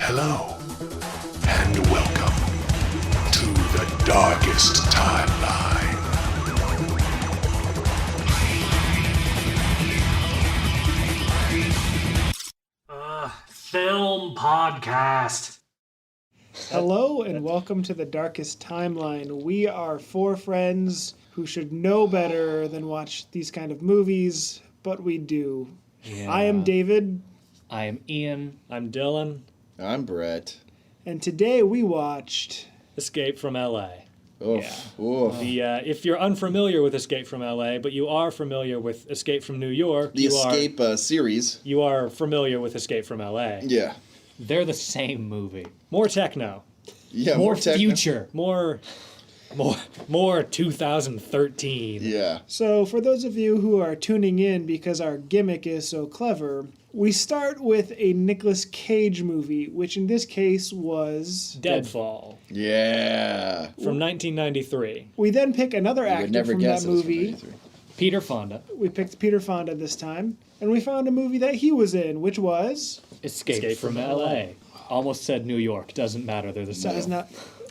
Hello, and welcome to the darkest timeline. Film podcast. Hello and welcome to the darkest timeline. We are four friends who should know better than watch these kind of movies, but we do. Yeah. I am David, I am Ian. I'm Dylan. I'm Brett. and today we watched Escape from L.A. Oof. Yeah. Oof. If you're unfamiliar with Escape from L.A., but you are familiar with Escape from New York, The Escape series. you are familiar with Escape from L.A. Yeah. They're the same movie. More techno, Yeah. More techno. future. more 2013. Yeah. So, for those of you who are tuning in because our gimmick is so clever, we start with a Nicolas Cage movie, which in this case was Deadfall Yeah. from 1993. We then pick another You would actor never from guess that it was from movie. 93. Peter Fonda. We picked Peter Fonda this time, and we found a movie that he was in, which was Escape from L.A. Almost said New York. Doesn't matter. They're the that same. is not.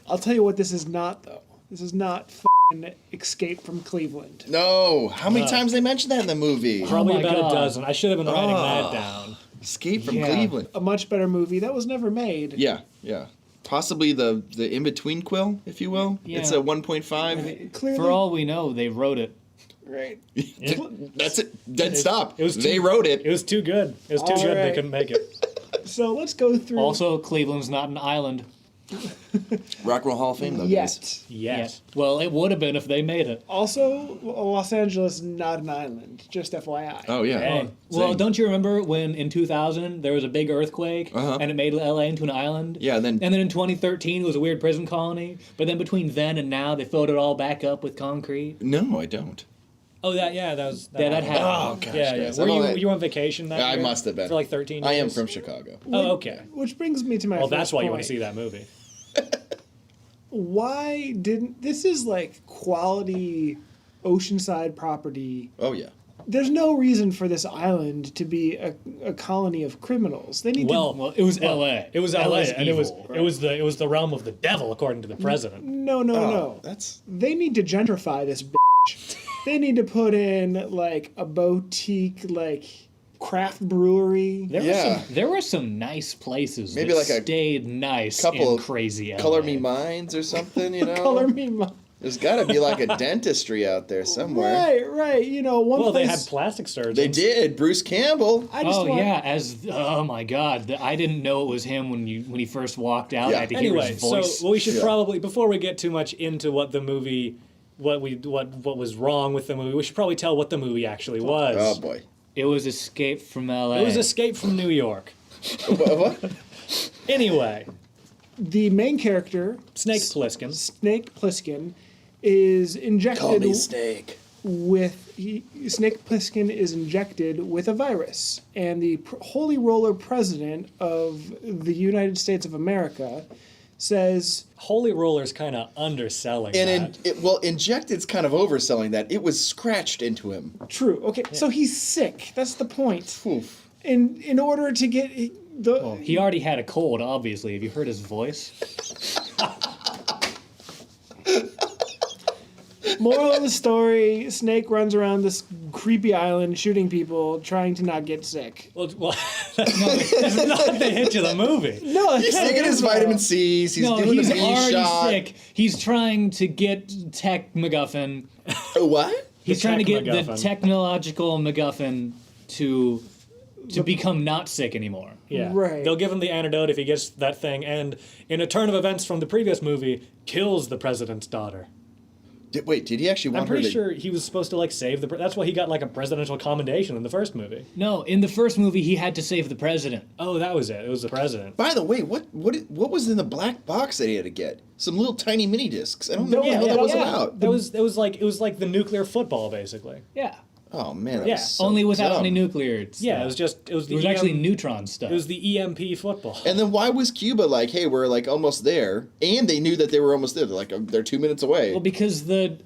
I'll tell you what this is not though. This is not f***ing Escape from Cleveland. No. How many times they mentioned that in the movie? Probably my about God. a dozen. I should have been writing that down. Escape from Yeah. Cleveland. A much better movie that was never made. Yeah. Yeah. Possibly the in-between quill, if you will. Yeah. It's a 1.5. Clearly, For all we know, they wrote it. right. That's it. Dead stop. it was they too- wrote it. It was too good. It was too All good. They right. couldn't make it. So let's go through. Also, Cleveland's not an island Rock and Roll Hall of Fame, though, guys. yet. Yes. Well, it would have been if they made it. Also, Los Angeles not an island. Just FYI. Oh, yeah. Hey. Well, Same. don't you remember when in 2000 there was a big earthquake and it made LA into an island? Yeah, and then in 2013 it was a weird prison colony. But then between then and now they filled it all back up with concrete. No, I don't. Oh, that was. Yeah, that happened. Oh, gosh, Yeah, yeah. guys. Were I'm all you that- you on vacation that I year? must have been. For like 13 years? I am from Chicago. Oh, okay. Which brings me to my. Well, that's first why you want point. to see that movie. Why didn't this is like quality oceanside property? Oh, yeah. There's no reason for this island to be a colony of criminals. They need Well, it was LA. It was LA LA, 's and evil, it was the realm of the devil, according to the president. to. No. Oh, that's... They need to gentrify this bitch. They need to put in like a boutique, like craft brewery. There were some nice places. Maybe that like a stayed nice couple in crazy LA. Color Me Minds or something, you know? Color me my. There's got to be like a dentistry out there somewhere. Right. You know, one Well, they place. had plastic surgeons. They did. Bruce Campbell. I just Oh want, yeah, oh my God, I didn't know it was him when he first walked out. Yeah. I had to hear Anyway, his so voice. we should Yeah. probably, before we get too much into what the movie, what was wrong with the movie, we should probably tell what the movie actually was. Oh, boy. It was Escape from LA. It was Escape from New York. What? Anyway, the main character, Snake Plissken. Snake Plissken, is injected Call me Snake. Snake Plissken is injected with a virus, and the holy roller president of the United States of America says, Holy Roller's kind of underselling And that. injected's kind of overselling that. It was scratched into him. "True, okay, so he's sick. That's the point. Oof. In order to get the He already had a cold, obviously. Have you heard his voice? moral of the story: Snake runs around this creepy island shooting people, trying to not get sick. Well, that's not the hitch of the movie. No, He's taking his vitamin C's. He's doing he's the bee already shot. sick. He's trying to get Tech MacGuffin. What? He's trying to Tech get the MacGuffin. technological MacGuffin to become not sick anymore. Yeah. Right. They'll give him the antidote if he gets that thing, and in a turn of events from the previous movie, kills the president's daughter. Wait, did he actually want I'm her pretty to... sure he was supposed to like save the. That's why he got like a presidential commendation in the first movie. No, in the first movie, he had to save the president. Oh, that was it. It was the president. By the way, what was in the black box that he had to get? Some little tiny mini discs. I don't know what the hell that was about. It was like the nuclear football basically. Yeah. Oh man, that Yeah, was so Only without dumb. any nuclear stuff. Yeah, it was It was actually neutron stuff. It was the EMP football. And then why was Cuba like, hey, we're like almost there, and they knew that they were almost there. They're like, they're 2 minutes away. Well, because the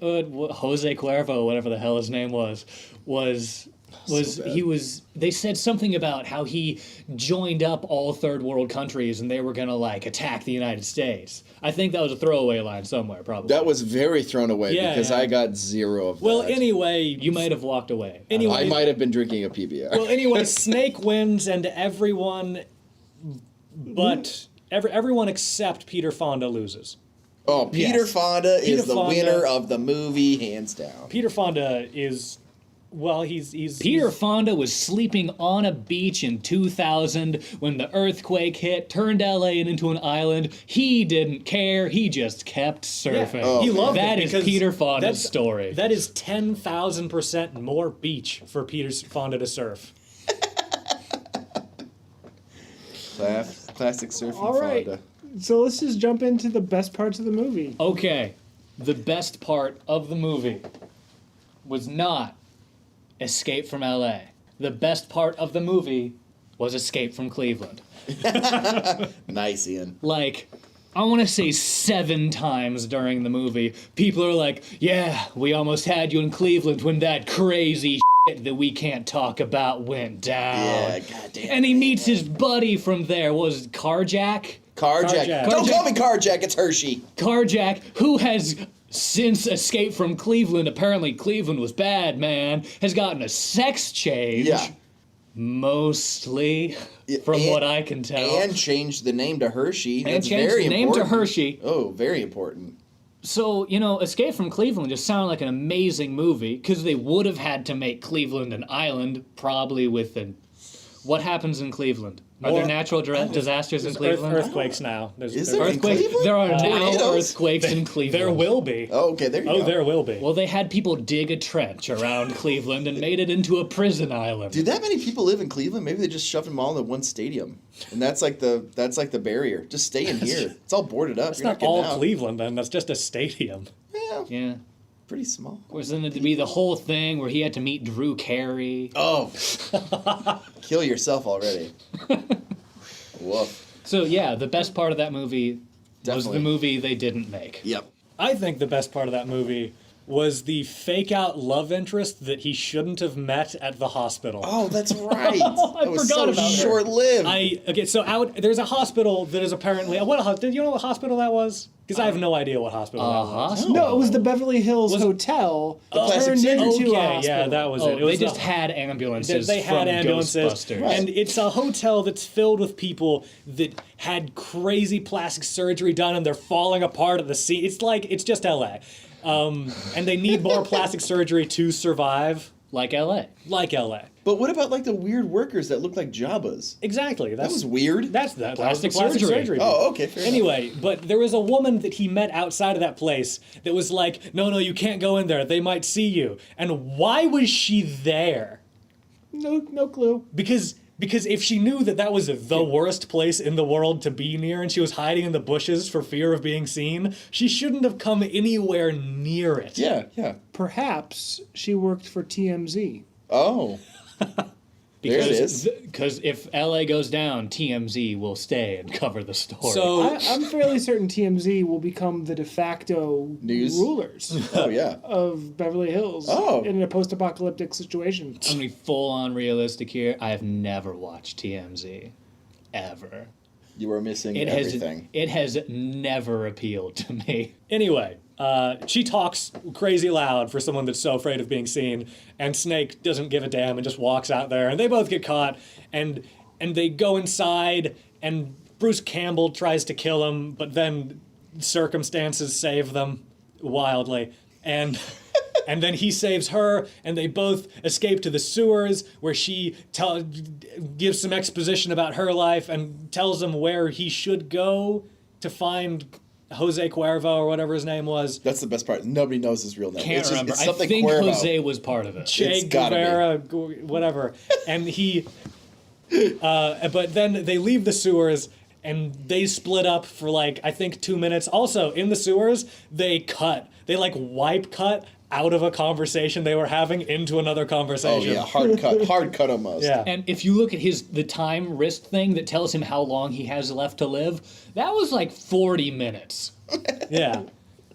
Jose Cuervo, whatever the hell his name was They said something about how he joined up all third world countries and they were gonna like attack the United States. I think that was a throwaway line somewhere, probably. That was very thrown away Yeah, because yeah. I got 0 of that. Well, anyway, You might have walked away. Anyway, I might have been drinking a PBR. well, anyway, Snake wins, and everyone, but everyone except Peter Fonda loses. Oh, Peter Yes. Fonda Peter is the Fonda- winner of the movie, hands down. Peter Fonda is, well, he's Peter he's- Fonda was sleeping on a beach in 2000 when the earthquake hit, turned LA into an island. He didn't care. He just kept surfing. Yeah, he loved That it is because Peter Fonda's that's- story. That is 10,000% more beach for Peter Fonda to surf. Classic surfing All right. Fonda. So let's just jump into the best parts of the movie. Okay, the best part of the movie was not Escape from LA. The best part of the movie was Escape from Cleveland. Nice, Ian. Like, I want to say 7 times during the movie, people are like, yeah, we almost had you in Cleveland when that crazy shit that we can't talk about went down. Yeah, goddamn. And he meets his buddy from there. What was it, Carjack? Carjack. Carjack. Don't call me Carjack, it's Hershey. Carjack, who has since escaped from Cleveland, apparently Cleveland was bad, man, has gotten a sex change. Yeah. Mostly, from and- what I can tell. And changed the name to Hershey. And That's changed very the name to important. Hershey. Oh, very important. So, Escape from Cleveland just sounded like an amazing movie, because they would have had to make Cleveland an island, probably with an... What happens in Cleveland? Are there More- natural disasters in There's Cleveland? earthquakes now. There's Is there? In Earthquakes? Cleveland? There are now Tornadoes? earthquakes in Cleveland. There will be. Oh, okay, there you go. Oh, there will be. Well, they had people dig a trench around Cleveland and made it into a prison island. Did that many people live in Cleveland? Maybe they just shoved them all into one stadium, and that's like the barrier. Just stay in here. It's all boarded up. It's You're not getting all out. Cleveland, then. That's just a stadium. Yeah, Yeah. pretty small. Was then to be the whole thing where he had to meet Drew Carey. Oh, kill yourself already. Woof. So yeah, the best part of that movie was Definitely. the movie they didn't make. Yep. I think the best part of that movie was the fake out love interest that he shouldn't have met at the hospital. Oh, that's right. I That was forgot so about her. short-lived. So there's a hospital that is apparently did you know what hospital that was? Because I have no idea what hospital that was. Hospital? No, it was the Beverly Hills Was it- Hotel plastic turned surgery. into a Okay, hospital. yeah, that was Oh, it. It was they just the- had ambulances. They had from ambulances, Ghostbusters. Right. and it's a hotel that's filled with people that had crazy plastic surgery done, and they're falling apart at the scene. It's just LA, and they need more plastic surgery to survive, Like LA. like LA. But what about like the weird workers that looked like Jabbas? Exactly. That was weird. That was the Plastic plastic surgery. surgery. Oh, okay, fair enough. Anyway, but there was a woman that he met outside of that place that was like, no, you can't go in there. They might see you. And why was she there? No clue. Because if she knew that was the worst place in the world to be near and she was hiding in the bushes for fear of being seen, she shouldn't have come anywhere near it. Yeah. Perhaps she worked for TMZ. Oh. There it is. Because if LA goes down, TMZ will stay and cover the story. So I'm fairly certain TMZ will become the de facto News? rulers Oh, yeah. of Beverly Hills Oh. in a post-apocalyptic situation. I'm gonna be full on realistic here. I have never watched TMZ. Ever. You are missing It everything. has never appealed to me. anyway, she talks crazy loud for someone that's so afraid of being seen, and Snake doesn't give a damn and just walks out there, and they both get caught, and they go inside, and Bruce Campbell tries to kill him, but then circumstances save them wildly, and then he saves her, and they both escape to the sewers, where she gives some exposition about her life and tells him where he should go to find Jose Cuervo or whatever his name was. That's the best part. Nobody knows his real name. Can't it's just, remember. It's I something think Cuervo. Jose was part of it. Che It's gotta Guevara, whatever. And he, but then they leave the sewers and they split up for I think 2 minutes. Also, in the sewers, they wipe cut out of a conversation they were having into another Oh, conversation. yeah. Hard cut almost. Yeah. And if you look at the time wrist thing that tells him how long he has left to live, that was like 40 minutes. Yeah.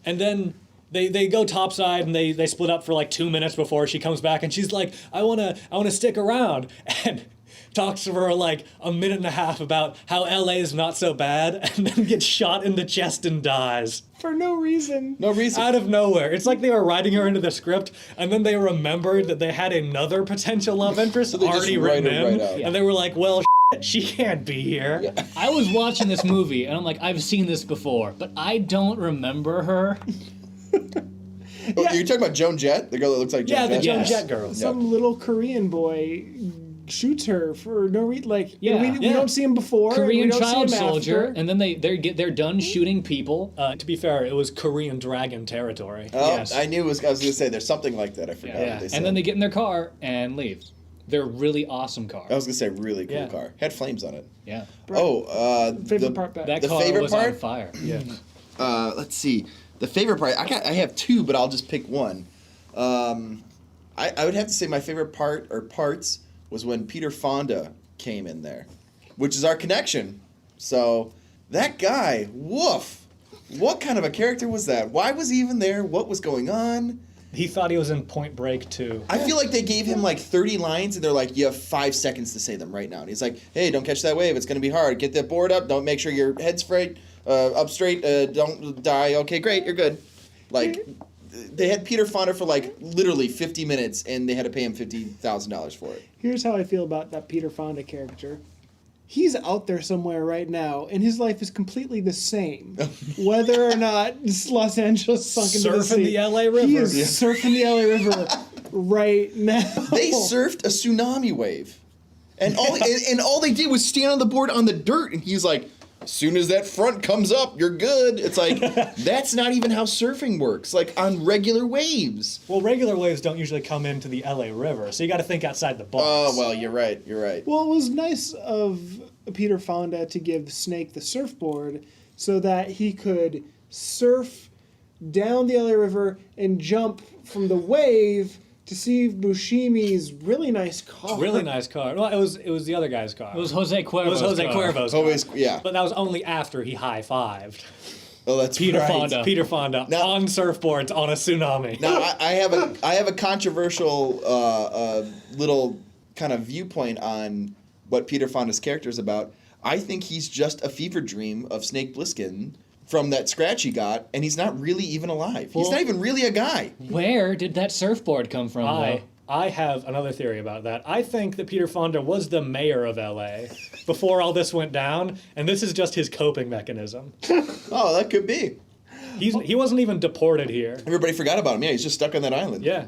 And then They go topside and they split up for like 2 minutes before she comes back, and she's like, I wanna stick around, and talks for like a minute and a half about how LA is not so bad, and then gets shot in the chest and dies. For no reason. No reason. Out of nowhere. It's like they were writing her into the script, and then they remembered that they had another potential love interest they just already write written her in, right out. and they were like, well, she can't be here. Yeah. I was watching this movie, and I'm like, I've seen this before, but I don't remember her. Oh, you're talking about Joan Jett, the girl that looks like Joan Yeah, the Jett? Joan Yes. Jett girl. Some little Korean boy shoots her for no reason. Like, Yeah. we don't see him before. Korean we don't child see him soldier, after. and then they're done shooting people. To be fair, it was Korean dragon territory. Oh, Yes. I knew I was going to say there's something like that. I forgot Yeah. what they said. And then they get in their car and leave. They're a really awesome car. I was going to say really cool Yeah. car. Had flames on it. Yeah. Favorite part back. That The car favorite was on part? fire. Yeah. Let's see. The favorite part, I have two, but I'll just pick one. I would have to say my favorite part or parts was when Peter Fonda came in there, which is our connection. So that guy, woof. What kind of a character was that? Why was he even there? What was going on? He thought he was in Point Break too. I feel like they gave him like 30 lines and they're like, you have 5 seconds to say them right now. And he's like, hey, don't catch that wave. It's going to be hard. Get that board up. Don't make sure your head's straight, up straight. Don't die. Okay, great. You're good. Like, they had Peter Fonda for like literally 50 minutes and they had to pay him $50,000 for it. Here's how I feel about that Peter Fonda character. He's out there somewhere right now, and his life is completely the same. Whether or not Los Angeles sunk into the Surfing sea. the LA River. He is surfing the LA River right now. They surfed a tsunami wave. And all they did was stand on the board on the dirt and he's like, as soon as that front comes up, you're good. It's like, that's not even how surfing works, like on regular waves. Well, regular waves don't usually come into the LA River, so you got to think outside the box. Oh, well, you're right. You're right. Well, it was nice of Peter Fonda to give Snake the surfboard so that he could surf down the LA River and jump from the wave to see Buscemi's really nice car. Really nice car. Well, it was the other guy's car. It was Jose Cuervo's It was Jose car. Cuervo's car. Always, yeah. But that was only after he high-fived Oh, that's Peter right. Fonda. Peter Fonda Now- on surfboards on a tsunami. Now, I have a controversial little kind of viewpoint on what Peter Fonda's character is about. I think he's just a fever dream of Snake Plissken from that scratch he got, and he's not really even alive. He's not even really a guy. Where did that surfboard come from, though? I have another theory about that. I think that Peter Fonda was the mayor of LA before all this went down, and this is just his coping mechanism. Oh, that could be. He wasn't even deported here. Everybody forgot about him. Yeah, he's just stuck on that island. Yeah.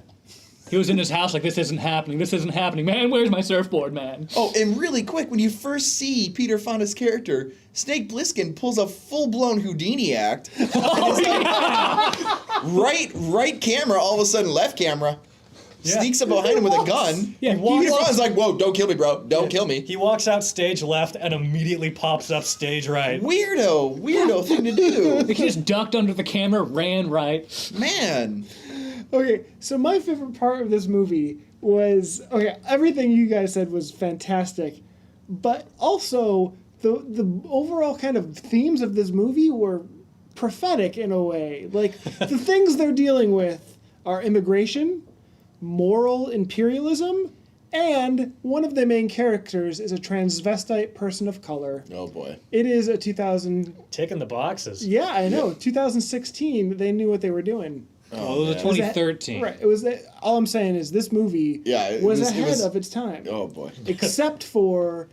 He was in his house like, this isn't happening, man, where's my surfboard, man? Oh, and really quick, when you first see Peter Fonda's character, Snake Plissken pulls a full-blown Houdini act. Right camera, all of a sudden left camera. Yeah. Sneaks up behind him with a gun. Yeah, Peter Fonda's like, whoa, don't kill me, bro. Don't kill me. He walks out stage left and immediately pops up stage right. Weirdo thing to do. He just ducked under the camera, ran right. Man. Okay, so my favorite part of this movie was everything you guys said was fantastic, but also the overall kind of themes of this movie were prophetic in a way. Like the things they're dealing with are immigration, moral imperialism, and one of the main characters is a transvestite person of color. Oh, boy. It is a 2000. Ticking the boxes. Yeah, I know. 2016. They knew what they were doing. Well, it was man. 2013. Right. It was. All I'm saying is this movie Yeah, was ahead of its time. Oh, boy. Except for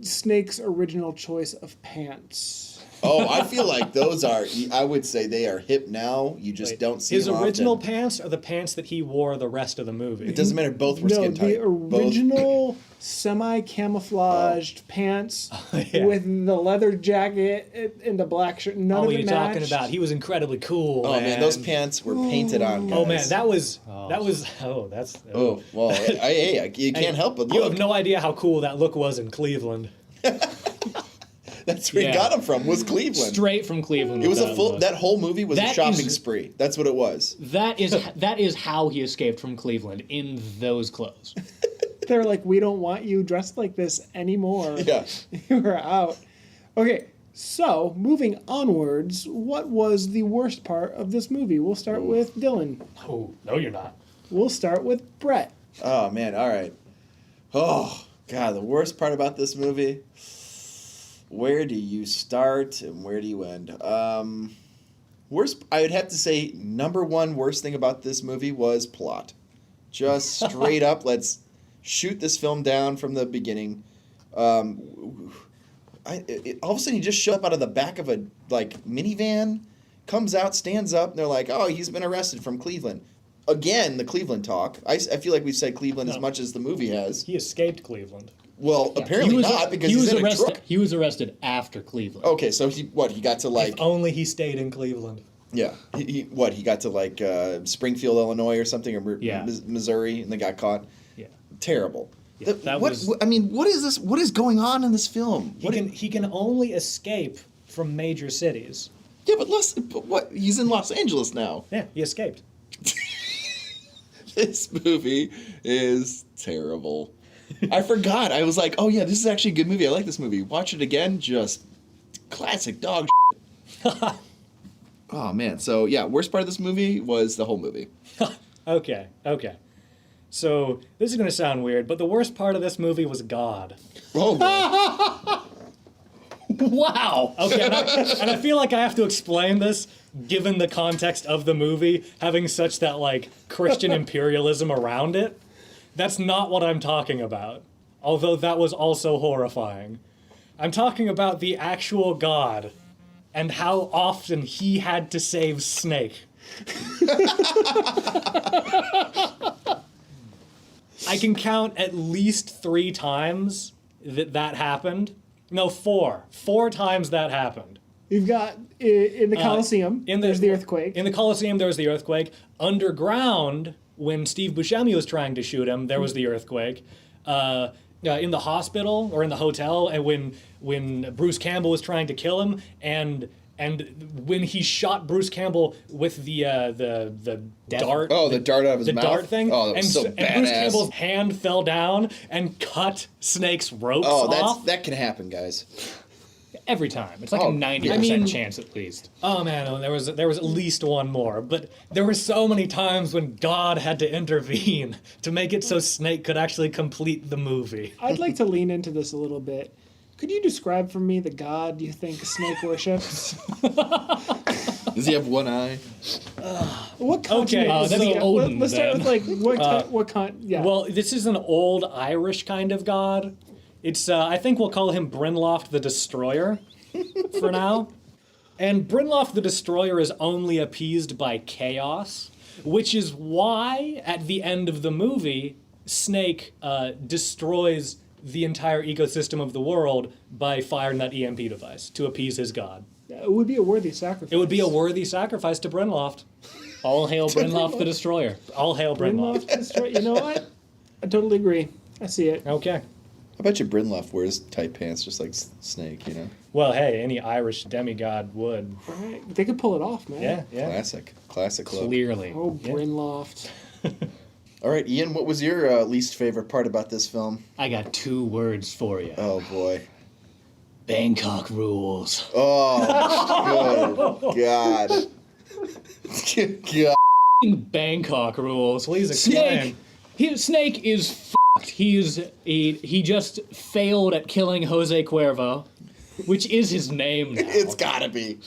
Snake's original choice of pants. Oh, I feel like those are, I would say they are hip now. You just don't see His them original often. pants are the pants that he wore the rest of the movie. It doesn't matter. Both were No, skin tight. the original semi-camouflaged pants Yeah. with the leather jacket and the black shirt. None Oh, of what are it you talking matched. about? He was incredibly cool. Oh, man, those pants were painted on, guys. Oh man, that was that's. Oh, well, you can't help but look. You have no idea how cool that look was in Cleveland. That's where he Yeah. got him from, was Cleveland. Straight from Cleveland. It was with a full, look. that whole movie was a That shopping is- spree. That's what it was. That is how he escaped from Cleveland, in those clothes. They're like, we don't want you dressed like this anymore. Yeah. You were out. Okay, So, moving onwards, what was the worst part of this movie? We'll start with Dylan. Oh, no, you're not. We'll start with Brett. Oh man, all right. Oh god, the worst part about this movie. Where do you start and where do you end? Worst, I would have to say number one worst thing about this movie was plot. Just straight up, let's shoot this film down from the beginning. All of a sudden, he just showed up out of the back of a minivan, comes out, stands up, and they're like, "Oh, he's been arrested from Cleveland." Again, the Cleveland talk. I feel like we've said Cleveland as much as the movie has. He escaped Cleveland. Well, apparently not, because he's in a truck. He was arrested after Cleveland. Okay, so he got to If only he stayed in Cleveland. Yeah, he got to Springfield, Illinois, or something, or Missouri, and they got caught. Yeah, terrible. Yeah, what is this? What is going on in this film? He can only escape from major cities. Yeah, but what? He's in Los Angeles now. Yeah, he escaped. This movie is terrible. I forgot. I was like, oh yeah, this is actually a good movie. I like this movie. Watch it again. Just classic dog shit. Oh man. So yeah, worst part of this movie was the whole movie. Okay. So this is going to sound weird, but the worst part of this movie was God. Oh boy. Wow. Okay, and I feel like I have to explain this, given the context of the movie, having such that Christian imperialism around it. That's not what I'm talking about, although that was also horrifying. I'm talking about the actual God and how often he had to save Snake. I can count at least 3 times that happened. No, 4. 4 times that happened. You've got in the Coliseum, there's the earthquake. In the Coliseum, there was the earthquake. Underground, when Steve Buscemi was trying to shoot him, there was the earthquake. In the hospital or in the hotel, and when Bruce Campbell was trying to kill him, and when he shot Bruce Campbell with the dart. Oh, the dart out of his mouth. The dart thing. Oh, that was so badass. And Bruce Campbell's hand fell down and cut Snake's ropes off. That can happen, guys. Every time. It's like a 90% chance at least. Oh man, there was at least one more, but there were so many times when God had to intervene to make it so Snake could actually complete the movie. I'd like to lean into this a little bit. Could you describe for me the God you think Snake worships? Does he have one eye? What continent? Okay, that'd be Odin, Let's start then. with yeah. Well, this is an old Irish kind of god. It's I think we'll call him Brynloft the Destroyer for now. And Brynloft the Destroyer is only appeased by chaos, which is why at the end of the movie, Snake destroys the entire ecosystem of the world by firing that EMP device to appease his god. It would be a worthy sacrifice. It would be a worthy sacrifice to Brynloft. All hail Brynloft the Destroyer. All hail Brynloft. You know what? I totally agree. I see it. Okay. I bet you Brynloft wears tight pants just like Snake, you know? Well, hey, any Irish demigod would. All right. They could pull it off, man. Yeah. Classic look. Clearly. Oh, Brynloft. All right, Ian, what was your least favorite part about this film? I got 2 words for you. Oh, boy. Bangkok rules. Oh, good God. Good God. Bangkok rules. Please explain. Snake is f***ed. He just failed at killing Jose Cuervo, which is his name now. It's gotta be.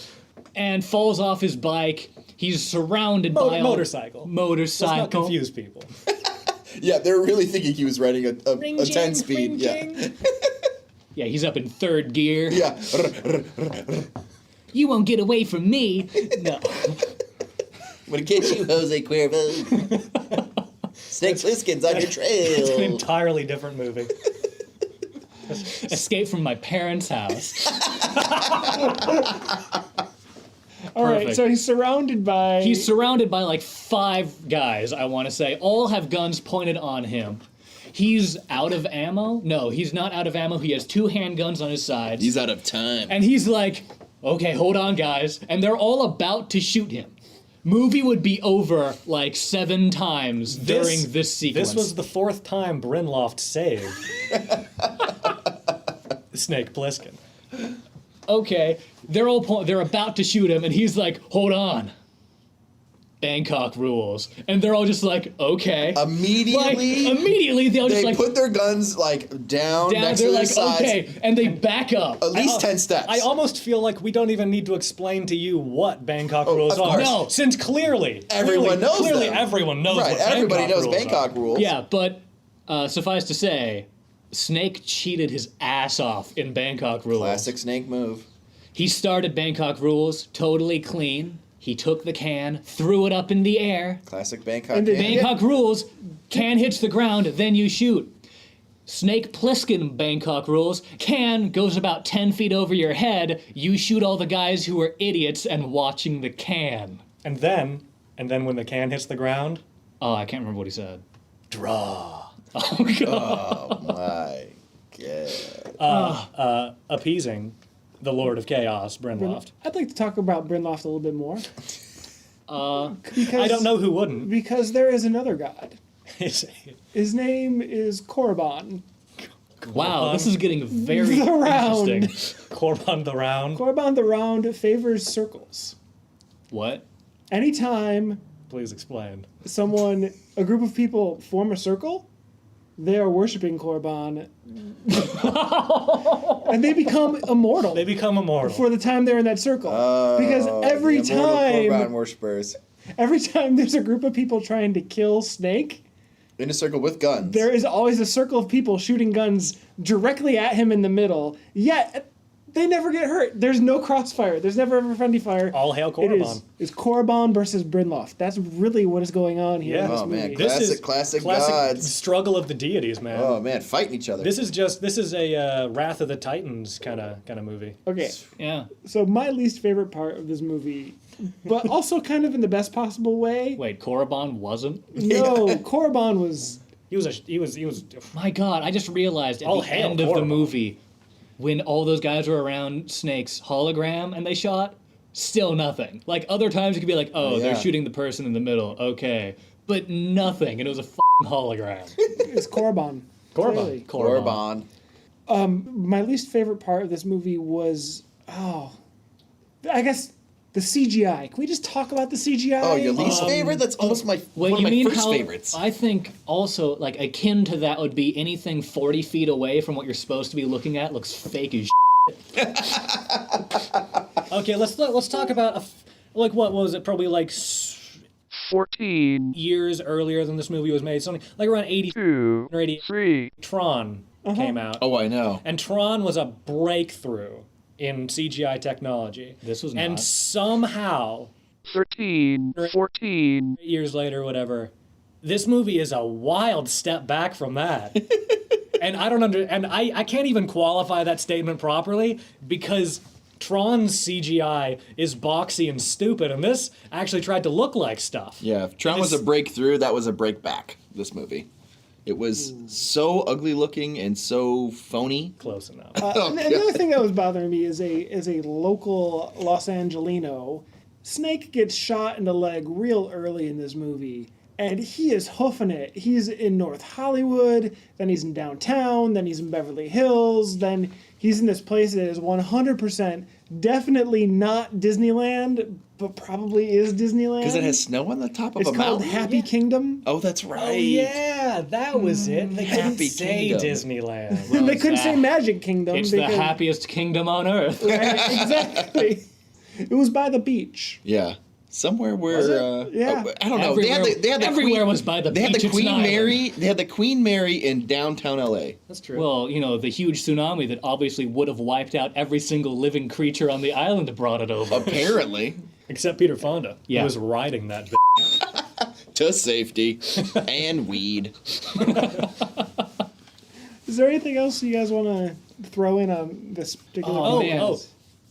And falls off his bike. He's surrounded by motorcycle. Let's not confuse people. Yeah, they're really thinking he was riding a 10-speed. Yeah. Ring. Yeah, he's up in 3rd gear. Yeah. You won't get away from me. No. I'm gonna get you, Jose Cuervo. Snake Plissken's on your It's an trail. entirely different movie. Escape from my parents' house. All right, Perfect. so he's surrounded by... He's surrounded by like 5 guys, I want to say. All have guns pointed on him. He's out of ammo? No, he's not out of ammo. He has 2 handguns on his sides. He's out of time. And he's like, okay, hold on, guys. And they're all about to shoot him. Movie would be over like 7 times during this sequence. This was the 4th time Brynloft saved Snake Plissken. okay. They're about to shoot him, and he's like, hold on. Bangkok rules. And they're all just like, okay. Immediately, they all just they like put their guns like down next to they're their like, sides. okay, and they back up. At least 10 steps. I almost feel like we don't even need to explain to you what Bangkok rules of are. course. No. Since clearly Everyone knows Clearly them. everyone knows Right, what everybody Bangkok knows rules Bangkok are. rules. Yeah, but suffice to say, Snake cheated his ass off in Bangkok rules. Classic Snake move. He started Bangkok rules totally clean. He took the can, threw it up in the air. Classic Bangkok. And then game. Bangkok rules, can hits the ground, then you shoot. Snake Plissken Bangkok rules, can goes about 10 feet over your head, you shoot all the guys who are idiots and watching the can. And then when the can hits the ground, Oh, I can't remember what he said. draw. Oh, God. Oh my god. Appeasing the Lord of Chaos, Brinloft. I'd like to talk about Brinloft a little bit more. Because, I don't know who wouldn't. Because there is another god. His name is Korban. Wow, this is getting very The round. interesting. Korban the Round. Korban the Round favors circles. What? Anytime Please explain. a group of people form a circle, they are worshiping Korban. And they become immortal They become immortal. for the time they're in that circle. Because every the immortal Korban time worshippers there's a group of people trying to kill Snake, in a circle with guns. there is always a circle of people shooting guns directly at him in the middle, yet they never get hurt. There's no crossfire. There's never ever friendly fire. All hail It Korban. is Korban versus Brinloft. That's really what is going on here in Yeah. this Oh, man. movie. This Classic gods. struggle of the deities, man. Oh man, fighting each other. This is a Wrath of the Titans kind of movie. Okay, Yeah. so my least favorite part of this movie, but also kind of in the best possible way. Wait, Korriban wasn't? No, Korban was. He was My God, I just realized at All the hail end of the Korriban. movie, when all those guys were around Snake's hologram and they shot, still nothing. Like other times you could be like, oh, they're Yeah. shooting the person in the middle, okay. But nothing, and it was a f***ing hologram. It's Korban. Clearly. Korban. My least favorite part of this movie was, I guess the CGI. Can we just talk about the CGI? Oh, your least favorite? That's almost Wait, one of you my mean first how? favorites. I think also like akin to that would be anything 40 feet away from what you're supposed to be looking at looks fake as Okay, let's talk about like what was it? Probably like 14, years earlier than this movie was made. Something like around 82 or 3, Tron came out. Oh, I know. And Tron was a breakthrough in CGI technology. This was And not. somehow 13, 14, years later, whatever, this movie is a wild step back from that. And I can't even qualify that statement properly because Tron's CGI is boxy and stupid, and this actually tried to look like stuff. Yeah, if Tron was a breakthrough, that was a break back, this movie. It was so ugly looking and so phony. Close enough. And another thing that was bothering me is a local Los Angelino. Snake gets shot in the leg real early in this movie, and he is hoofing it. He's in North Hollywood, then he's in downtown, then he's in Beverly Hills, then he's in this place that is 100% definitely not Disneyland, but probably is Disneyland. Because it has snow on the top of It's a called mountain. Happy Kingdom. Oh, that's right. Oh yeah, that was it. They couldn't Happy say Kingdom. Disneyland. And they couldn't that- say Magic Kingdom. It's the because- happiest kingdom on earth. Exactly. It was by the beach. Yeah. Somewhere where Yeah. I don't know. Everywhere, They had the everywhere Queen, was by the they had beach. the It's Queen an island. Mary. They had the Queen Mary in downtown LA. That's true. Well, you know, the huge tsunami that obviously would have wiped out every single living creature on the island brought it over. Apparently. Except Peter Fonda, Yeah. who was riding that. To safety. And weed. Is there anything else you guys want to throw in on this particular? Oh, movie? man.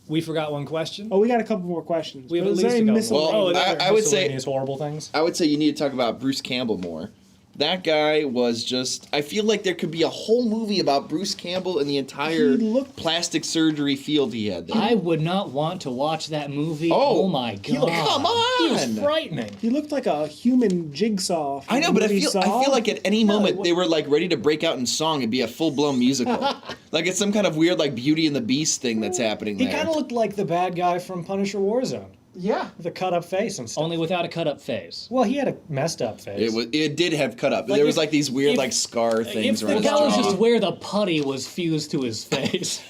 We forgot one question. Oh, we got a couple more questions. We have But at is there least any got miscellaneous- Well, one. I would say- miscellaneous horrible things. I would say you need to talk about Bruce Campbell more. That guy was just... I feel like there could be a whole movie about Bruce Campbell and the entire plastic surgery field he had there. I would not want to watch that movie. Oh my god! Come on! He was frightening. He looked like a human jigsaw. I know, but I feel like at any moment they were like ready to break out in song and be a full-blown musical. Like it's some kind of weird like Beauty and the Beast thing that's happening He there. kind of looked like the bad guy from Punisher Warzone. Yeah. The cut-up face and stuff. Only without a cut-up face. Well, he had a messed-up face. It did have cut up. Like there was if- like these weird if- like scar things if around his the That was jaw. just where the putty was fused to his face.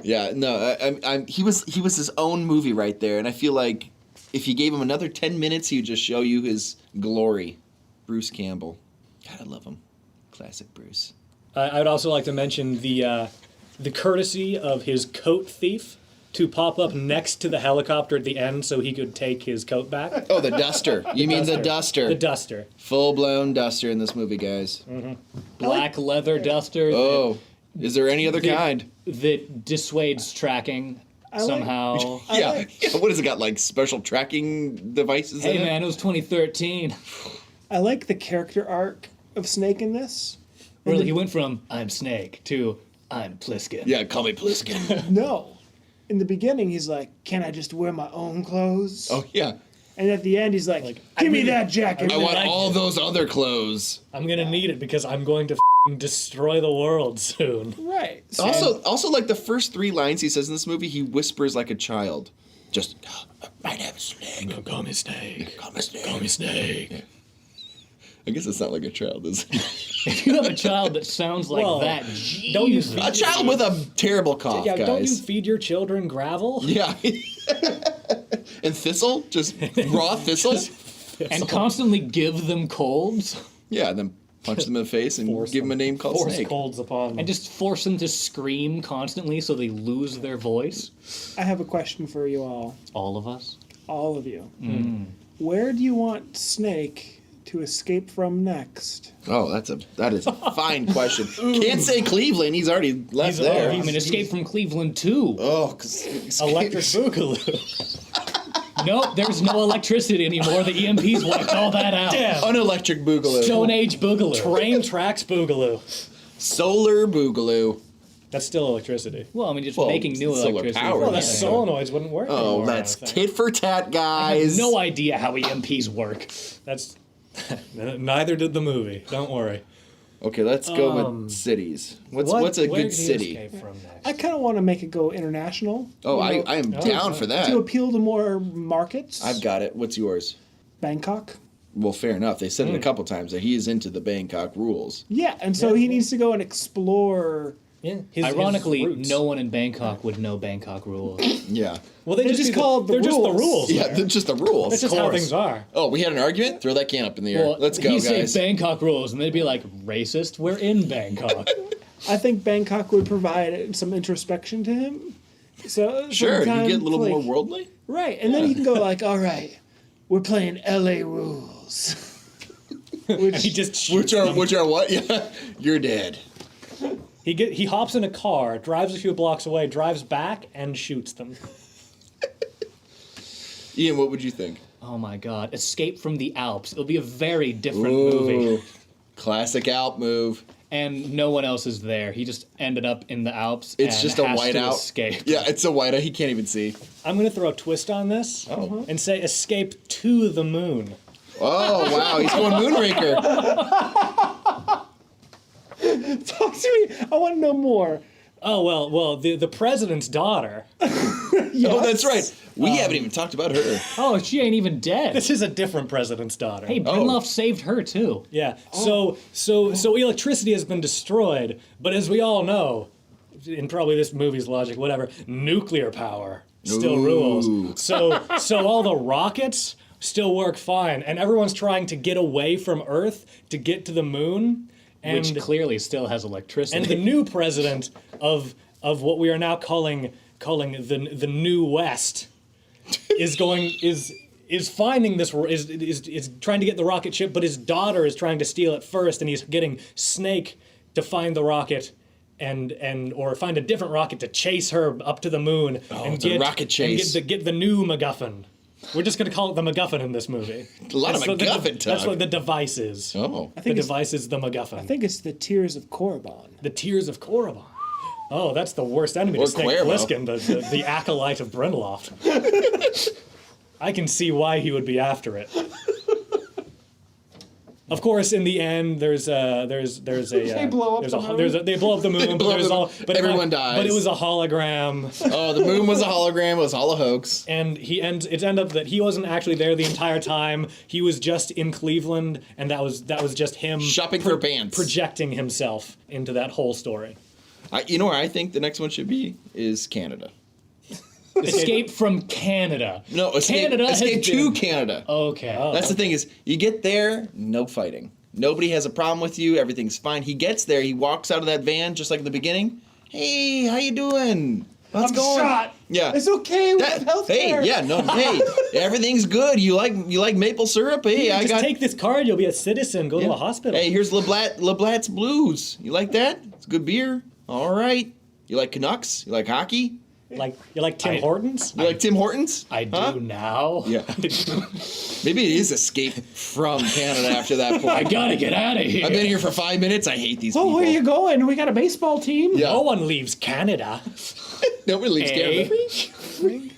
Yeah, no, he was his own movie right there, and I feel like if you gave him another 10 minutes, he would just show you his glory. Bruce Campbell, God, I love him. Classic Bruce. I would also like to mention the courtesy of his coat thief to pop up next to the helicopter at the end so he could take his coat back. Oh, the duster. You mean the duster? The duster. Full-blown duster in this movie, guys. Black leather duster. Oh, is there any other kind? That dissuades tracking somehow. Yeah. What has it got? Like special tracking devices Hey in it? man, it was 2013. I like the character arc of Snake in this. Really, he went from I'm Snake to I'm Pliskin. Yeah, call me Pliskin. No. In the beginning, he's like, "Can I just wear my own clothes?" Oh yeah. And at the end, he's like, "Give me that jacket." I want all those other clothes. I'm going to need it because I'm going to destroy the world soon. Right. So, Also, like the first 3 lines he says in this movie, he whispers like a child. Just, my name is Snake. Call me Snake. Call me Snake. Call me Snake. I guess it's not like a child, is it? If you have a child that sounds like Well, that, don't you Jesus. A child with a terrible cough, Yeah, guys. don't you feed your children gravel? Yeah. And thistle? Just raw thistle? And constantly give them colds Yeah, and then punch them in the face and give them a name called Force Snake. colds upon them. and just force them to scream constantly so they lose their voice. I have a question for you all, All of us. all of you. Where do you want Snake to escape from next? Oh, that is a fine question. Can't say Cleveland. He's already left there. I mean, Escape from Cleveland too. Oh, 'cause Electric Boogaloo. Nope, there's no electricity anymore. The EMP's wiped all that out. Damn. Unelectric Boogaloo. Stone Age Boogaloo. Train tracks Boogaloo. Solar Boogaloo. That's still electricity. Well, I mean, just Well, making new solar electricity. power, Well, yeah. the solenoids wouldn't work Oh, anymore. that's I don't think. tit for tat, I guys. have no idea how EMPs work. That's neither did the movie. Don't worry. Okay, let's go with cities. What's a Where good did he city? escape from next? I kind of want to make it go international. Oh, You know, I am down for that. to appeal to more markets. I've got it. What's yours? Bangkok. Well, fair enough. They said it a couple times that he is into the Bangkok rules. Yeah, and so he needs to go and explore. Yeah. Ironically, his roots. no one in Bangkok would know Bangkok rules. Yeah. Well, they They're just just called the they're just the rules. rules. Yeah, there. they're just the rules. That's just how things are. Oh, we had an argument? Throw that can up in the air. Well, Let's go, he'd guys. say Bangkok rules, and they'd be like, racist? We're in Bangkok. I think Bangkok would provide some introspection to him. So Sure, you sometimes, get a little like- more worldly? Right, and then he can go like, "All right, we're playing LA rules." Which He just shoots Which are what? Yeah, you're dead. he hops in a car, drives a few blocks away, drives back, and shoots them. Ian, what would you think? Oh my god. Escape from the Alps. It'll be a very different movie. Ooh, classic Alp move. And no one else is there. He just ended up in the Alps It's and just a has to whiteout. escape. Yeah, it's a whiteout. He can't even see. I'm gonna throw a twist on this and say escape to the moon. Oh, wow. He's going Moonraker. talk to me. I want to know more. Oh well, the president's daughter. Oh, that's right. We haven't even talked about her. Oh, she ain't even dead. This is a different president's daughter. Hey, Brinloff saved her too. Yeah. So electricity has been destroyed, but as we all know, in probably this movie's logic, whatever, nuclear power still rules. So all the rockets still work fine, and everyone's trying to get away from Earth to get to the moon. And Which clearly still has electricity. and the new president of what we are now calling the New West is finding this is trying to get the rocket ship, but his daughter is trying to steal it first, and he's getting Snake to find the rocket or find a different rocket to chase her up to the moon and it's a rocket chase. and get the new MacGuffin. We're just gonna call it the MacGuffin in this movie. A lot of MacGuffin talk. That's what the device is. Oh. I The think it's, device is the MacGuffin. I think it's the Tears of Korriban. The Tears of Korriban. Oh, that's the worst enemy Or to Snake Cuervo. Plissken, the acolyte of Brynloft. I can see why he would be after it. Of course, in the end, there's a They blow up there's the a, moon. there's a, they blow up the moon, but blow up there's the all moon. but Everyone dies. But it was a hologram, Oh, the moon was a hologram. It was all a hoax. and it ended up that he wasn't actually there the entire time. He was just in Cleveland, and that was just him Shopping for pants. projecting himself into that whole story. You know where I think the next one should be is Canada. Escape from Canada. No, escape has to been- Canada. Okay. That's the thing is, you get there, no fighting. Nobody has a problem with you. Everything's fine. He gets there. He walks out of that van just like in the beginning. Hey, how you doing? How's it going? Shot. Yeah. It's okay with That- healthcare. hey, yeah, no, hey, everything's good. You like maple syrup? Hey, I Just got. take this card, you'll be a citizen. Go to a hospital. Hey, here's LeBlat's Blues. You like that? It's good beer. All right. You like Canucks? You like hockey? You like Tim Hortons? You like Tim Hortons? I do Huh? now. Yeah. Maybe it is escape from Canada after that I point. gotta get out of here. I've been here for 5 minutes. I hate these Oh, people. where you going? We got a baseball team. Yeah. No one leaves Canada. Nobody leaves Hey. Canada.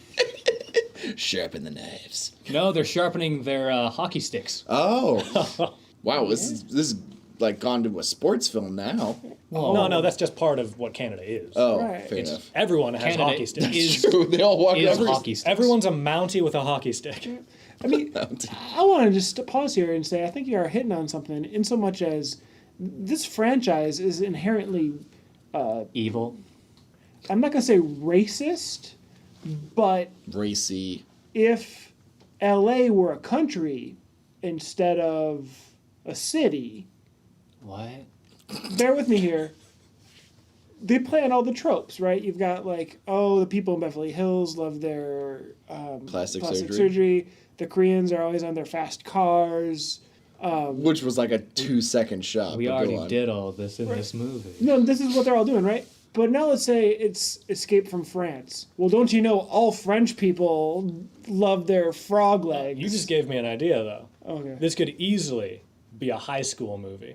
Sharpen the knives. No, they're sharpening their hockey sticks. Oh. Wow, this is like gone to a sports film now. No, that's just part of what Canada is. Oh, Right. fair enough. Everyone has Canada hockey sticks. is True, they all walk is over. hockey sticks. Everyone's a Mountie with a hockey stick. I mean, I want to just pause here and say I think you are hitting on something in so much as this franchise is inherently, evil. I'm not going to say racist, but Racy. if LA were a country instead of a city, What? bear with me here. They play on all the tropes, right? You've got like, oh, the people in Beverly Hills love their Plastic surgery. The Koreans are always on their fast cars. Which was like a 2-second shot. We but go already on. did all this in this movie. No, this is what they're all doing, right? But now let's say it's Escape from France. Well, don't you know all French people love their frog legs? You just gave me an idea, though. Okay. This could easily be a high school movie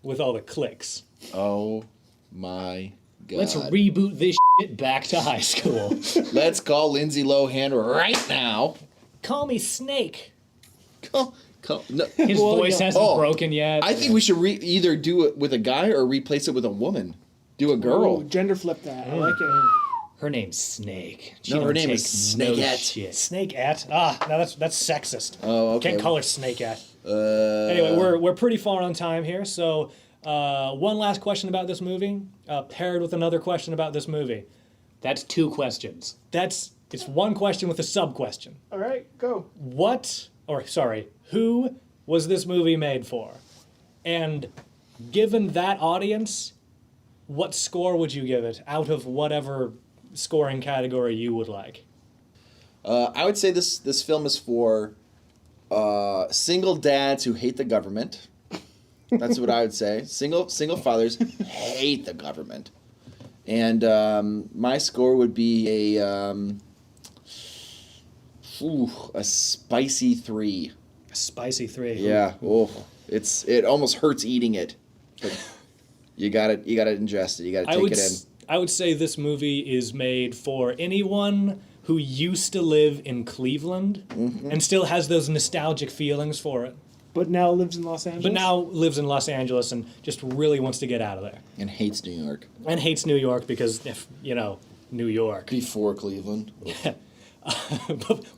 with all the cliques. Oh my god. Let's reboot this shit back to high school. Let's call Lindsay Lohan right now. Call me Snake. No. His Well, voice yeah. hasn't Oh, broken yet. I think we should either do it with a guy or replace it with a woman. Do a girl. Oh, gender flip that. I like it. Her name's Snake. She No, her don't name take is no Snakeette. shit. Snake-at. Ah, no, that's sexist. Oh, okay. Can't call her Snake-at. Anyway, we're pretty far on time here, so one last question about this movie, paired with another question about this movie. That's 2 questions. It's one question with a sub-question. All right, go. Who was this movie made for? And given that audience, what score would you give it out of whatever scoring category you would like? I would say this film is for single dads who hate the government. That's what I would say. Single fathers hate the government. And my score would be a spicy 3. A spicy 3. Yeah. Oh, it almost hurts eating it. But you got to ingest it. You got to take it in. I would say this movie is made for anyone who used to live in Cleveland and still has those nostalgic feelings for it, But now lives in Los Angeles. but now lives in Los Angeles and just really wants to get out of there. And hates New York. And hates New York because, New York. Before Cleveland.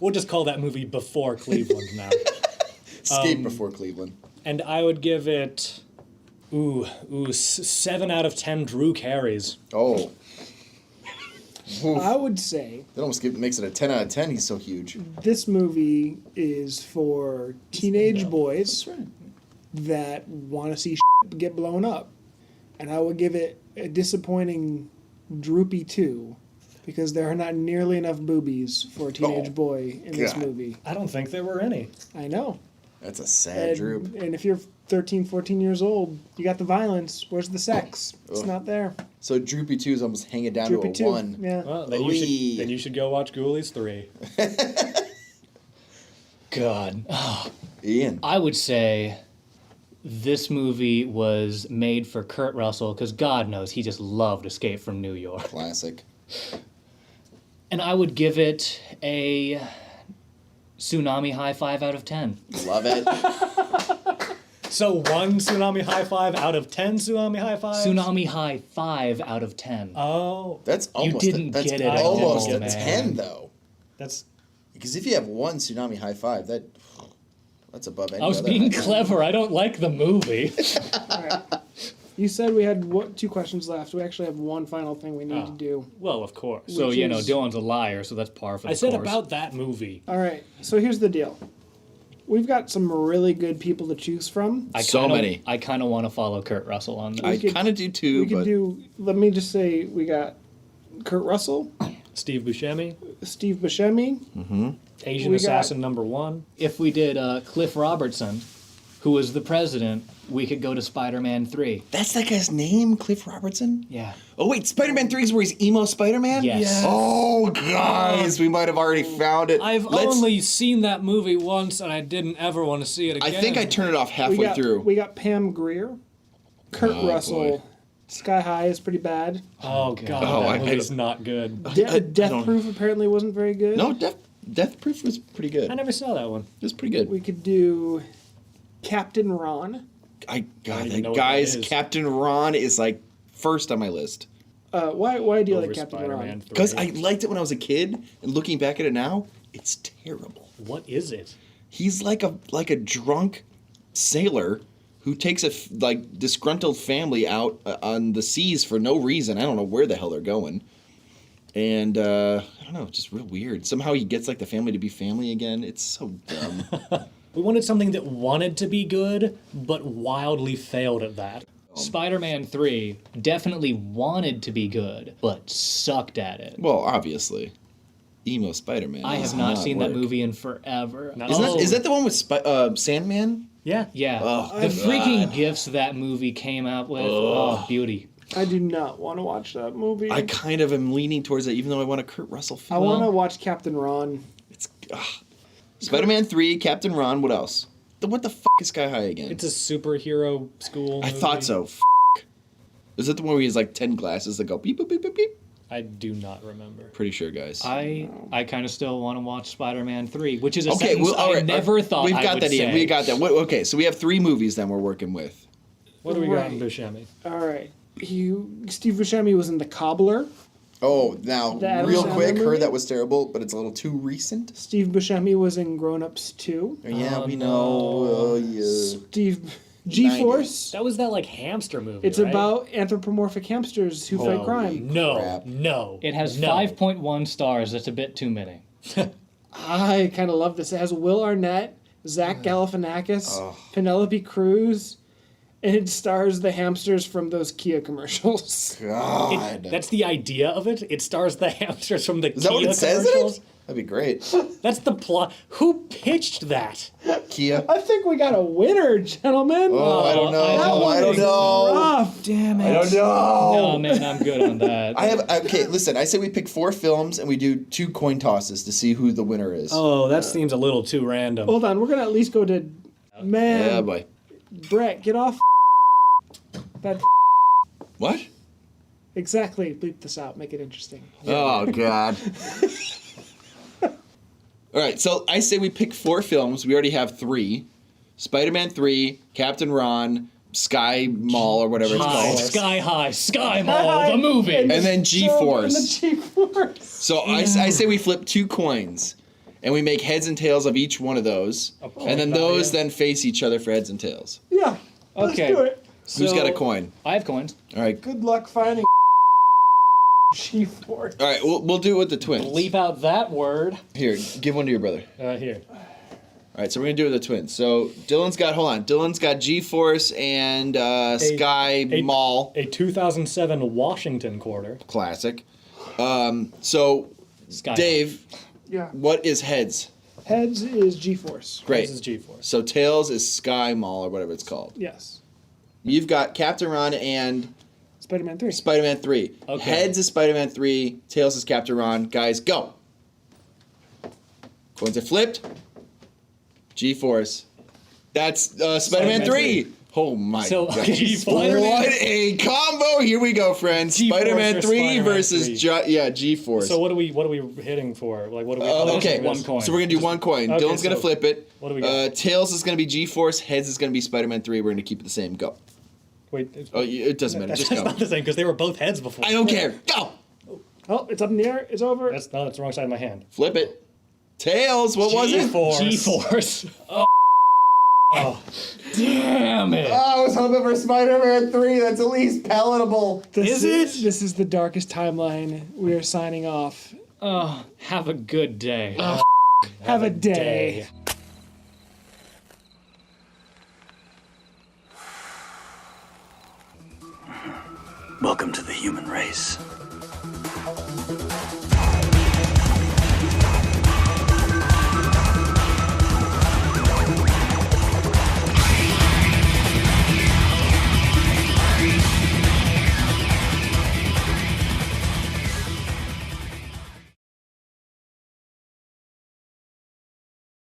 We'll just call that movie Before Cleveland now. Escape before Cleveland. And I would give it, 7 out of 10 Drew Carries. Oh. I would say That almost makes it a 10 out of 10. He's so huge. this movie is for teenage boys that want to see get blown up. And I would give it a disappointing droopy 2 because there are not nearly enough boobies for a teenage boy in this God. movie. I don't think there were any. I know. That's a sad droop. And if you're 13, 14 years old, you got the violence. Where's the sex? It's Ugh. not there. So droopy 2 is almost hanging down Droopy to a 2. 1. Yeah. Well, Wee. then you should go watch Ghoulies 3. God. Ian. I would say this movie was made for Kurt Russell because God knows he just loved Escape from New York. Classic. And I would give it a Tsunami High 5 out of 10. Love it. So 1 Tsunami High 5 out of 10 Tsunami High 5? Tsunami High 5 out of 10. Oh, That's almost didn't that's get it at almost all, a man. 10 though. that's Because if you have 1 Tsunami High 5, that's above any I was other being high five. clever. I don't like the movie. All right. You said we had 2 questions left. We actually have one final thing we need to do. well, of course. So, Which is- Dylan's a liar, so that's par for the I said course. about that movie. All right. So here's the deal. We've got some really good people to choose from. So many. I kind of want to follow Kurt Russell on this. I could- kind of do too, We could but do. Let me just say, we got Kurt Russell, Steve Buscemi, Steve Buscemi. Asian We got- Assassin #1. If we did Cliff Robertson, who was the president, we could go to Spider-Man 3. that's that guy's name, Cliff Robertson? Yeah. Oh wait, Spider-Man 3 is where he's emo Spider-Man? Yes. Yes. Oh guys, we might have already found it. I've Let's- only seen that movie once, and I didn't ever want to see it I again. think I turned it off We halfway got through. we got Pam Grier, Kurt Oh, Russell. boy. Sky High is pretty bad. Oh god, Oh, that I- movie's not good. Death Proof apparently wasn't very good. No, Death Proof was pretty good. I never saw that one. It was pretty good. We could do Captain Ron. God, even that know what guy's that is. Captain Ron is like first on my list. Why do you Over like Captain Spider-Man Ron? 3. Because I liked it when I was a kid, and looking back at it now, it's terrible. What is it? He's like a drunk sailor who takes a disgruntled family out on the seas for no reason. I don't know where the hell they're going, and I don't know, it's just real weird. Somehow he gets like the family to be family again. It's so dumb. We wanted something that wanted to be good, but wildly failed at that. Spider-Man 3 definitely wanted to be good, but sucked at it. Well, obviously, emo Spider-Man. I does have not seen that work. movie in forever. Is that the one with Sandman? Yeah. Yeah. Oh, the freaking gifts that movie came out with. Oh, beauty. I do not want to watch that movie. I kind of am leaning towards that, even though I want a Kurt Russell I film. want to watch Captain Ron. It's Spider-Man 3, Captain Ron. What else? What the fuck is Sky High again? It's a superhero school I movie. thought so. Is it the one where he has like 10 glasses that go beep beep beep beep beep? I do not remember. Pretty sure, guys. I kind of still want to watch Spider-Man 3, which is a Okay, sentence well, all I right. never thought we've I got would that, say. Ian. We got that. Okay, so we have 3 movies then we're working with. What do we got in Right. Buscemi? All right. Steve Buscemi was in The Cobbler. Oh, now, The Adam real Sandler quick, movie? heard that was terrible, but it's a little too recent. Steve Buscemi was in Grown Ups 2. Yeah, we know. Yeah. Steve G-Force. That was that like hamster movie. It's right? about anthropomorphic hamsters who fight crime. No, crap. no. It has no. 5.1 stars. That's a bit too many. I kind of love this. It has Will Arnett, Zach Galifianakis, Penelope Cruz, and it stars the hamsters from those Kia commercials. God. That's the idea of it. It stars the hamsters from the Is that what Kia it says in commercials. it? That'd be great. That's the plot. Who pitched that? Kia. I think we got a winner, gentlemen. Oh, I don't know. I don't know. Rough. Damn it. I don't know. Oh man, I'm good on that. Okay, listen, I say we pick 4 films and we do 2 coin tosses to see who the winner is. Oh, that seems a little too random. Hold on, we're gonna at least go to man. Yeah, boy. Brett, get off. That What? exactly. Bleep this out. Make it interesting. Oh, God. All right, so I say we pick 4 films. We already have 3. Spider-Man 3, Captain Ron, Sky Mall, or whatever it's called. Sky High, Sky Mall, the movie. And then G-Force. And the G-Force. So I say we flip 2 coins, and we make heads and tails of each one of those. And then those then face each other for heads and tails. Yeah. Let's Okay. do it. Who's got a So- coin? I have coins. All right. Good luck finding G-Force. All right, we'll do it with the twins. Leave out that word. Here, give one to your brother. Here. All right, so we're going to do it with the twins. So Dylan's got G-Force and Sky Mall. A 2007 Washington quarter. Classic. So, Sky Dave, Yeah. what is heads? Heads is G-Force. Great. This is G-Force. So tails is Sky Mall or whatever it's called. Yes. You've got Captain Ron and Spider-Man 3. Spider-Man 3. Okay. Heads is Spider-Man 3. Tails is Captain Ron. Guys, go. Coins are flipped. G-Force. That's Spider-Man 3. Oh my So, god. okay, Spider-Man- What a combo. Here we go, friends. G-Force Spider-Man or 3 Spider-Man versus 3. G-Force. So what are we hitting for? Like what are we? Okay, one coin. so we're gonna do one coin. Okay, Dylan's gonna so flip it. what do we got? Tails is gonna be G-Force. Heads is gonna be Spider-Man 3. We're gonna keep it the same. Go. Wait, Oh, it doesn't matter. Just that's go. not the same because they were both heads before. I don't care. Go. Oh, it's up in the air. It's over. That's the wrong side of my hand. Flip it. Tails. What was it? G-Force. G-Force. Oh, Damn it. I was hoping for Spider-Man 3. That's at least palatable. This is the darkest timeline. We are signing off. Oh, have a good day. Have a day. Welcome to the human race.